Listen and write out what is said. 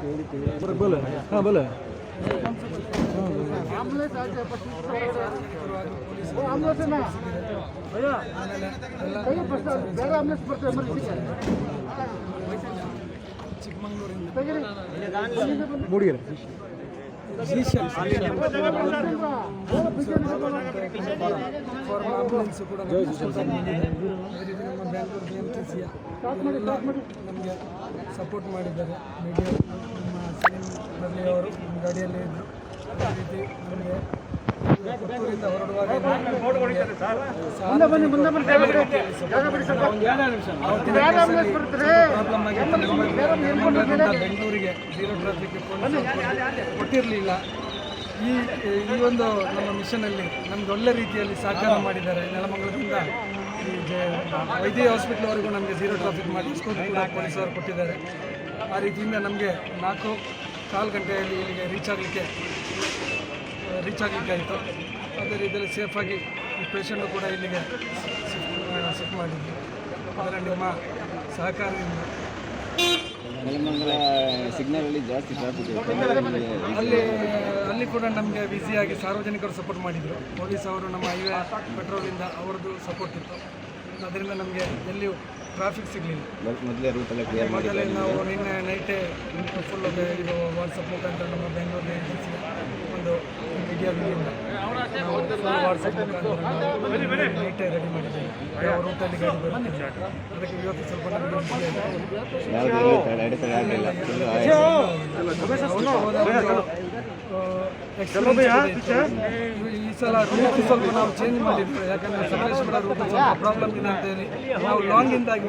बोले हाँ बोले ಮೂಡಿಗೆರೆ ಆಂಬುಲೆನ್ಸ್ ಕೂಡ ನಮ್ಮ ಬ್ಯಾಂಗ್ಳೂರು BMTC ನಮಗೆ ಸಪೋರ್ಟ್ ಮಾಡಿದ್ದಾರೆ. ಮೀಡಿಯಾ ನಮ್ಮ ಸಲೀಂ ಬರ್ಲಿ ಅವರು ನಮ್ಮ ಗಾಡಿಯಲ್ಲಿ ಇದ್ದರು. ಅದೇ ರೀತಿ ನಮಗೆ ಪುತ್ತೂರಿಂದ ಹೊರಡುವಾಗ ಪ್ರಾಬ್ಲಮ್ ಆಗಿತ್ತು. ಬೆಂಗಳೂರಿಗೆ ಝೀರೋ ಟ್ರಾಫಿಕ್ ಕೊಟ್ಟಿರಲಿಲ್ಲ. ಈ ಒಂದು ನಮ್ಮ ಮಿಷನಲ್ಲಿ ನಮ್ಗೆ ಒಳ್ಳೆ ರೀತಿಯಲ್ಲಿ ಸಹಕಾರ ಮಾಡಿದ್ದಾರೆ. ನೆಲಮಂಗಲದಿಂದ ಈ ವೈದ್ಯ ಹಾಸ್ಪಿಟ್ಲ್ವರೆಗೂ ನಮಗೆ ಝೀರೋ ಟ್ರಾಫಿಕ್ ಮಾಡಿ ಸ್ಕೂಟಿ ಕೂಡ ಪೊಲೀಸರು ಕೊಟ್ಟಿದ್ದಾರೆ. ಆ ರೀತಿಯಿಂದ ನಮಗೆ 4.25 ಗಂಟೆಯಲ್ಲಿ ಇಲ್ಲಿಗೆ ರೀಚ್ ಆಗಲಿಕ್ಕೆ ಆಯಿತು. ಅದೇ ರೀತಿಯಲ್ಲಿ ಸೇಫಾಗಿ ಈ ಪೇಷಂಟು ಕೂಡ ಇಲ್ಲಿಗೆ ಶಿಫ್ಟ್ ಮಾಡಿದ್ವಿ. ಅದರ ನಿಮ್ಮ ಸಹಕಾರದಿಂದ ಸಿಗ್ನಲಲ್ಲಿ ಜಾಸ್ತಿ ಟ್ರಾಫಿಕ್ ಅಲ್ಲಿ ಕೂಡ ನಮಗೆ ಬ್ಯುಸಿಯಾಗಿ ಸಾರ್ವಜನಿಕರು ಸಪೋರ್ಟ್ ಮಾಡಿದರು. ಪೊಲೀಸ್ ಅವರು ನಮ್ಮ ಹೈವೇ ಪೆಟ್ರೋಲಿಂದ ಅವರದ್ದು ಸಪೋರ್ಟ್ ಇತ್ತು. ಅದರಿಂದ ನಮಗೆ ಎಲ್ಲಿಯೂ ಟ್ರಾಫಿಕ್ ಸಿಗಲಿಲ್ಲ. ಮೊದಲೇ ನಾವು ನಿನ್ನೆ ನೈಟೇ ಫುಲ್ ಇದು ವಾಟ್ಸಪ್ ಮುಖಾಂತರ ನಮ್ಮ ಬೆಂಗಳೂರು BMTC ಒಂದು ಮೀಡಿಯಾ ನಾವು ವಾಟ್ಸಪ್ ಮುಖಾಂತರ ನೈಟೇ ರೆಡಿ ಮಾಡಿದ್ದೇವೆ. ಯಾವ ರೂಟಲ್ಲಿ ಗಾಡಿ ಬರುತ್ತೆ ಅದಕ್ಕೆ ಇವತ್ತು ಸ್ವಲ್ಪ ಈ ಸಲ ರೂಟ್ ಸ್ವಲ್ಪ ನಾವು ಚೇಂಜ್ ಮಾಡಿದ್ವಿ. ಯಾಕಂದರೆ ಸಕಲೇಶ್ವರ ರೂಟ್ ಸ್ವಲ್ಪ ಪ್ರಾಬ್ಲಮ್ ಇದೆ ಅಂತ ಹೇಳಿ ನಾವು ಲಾಂಗ್ ಇಂದಾಗಿ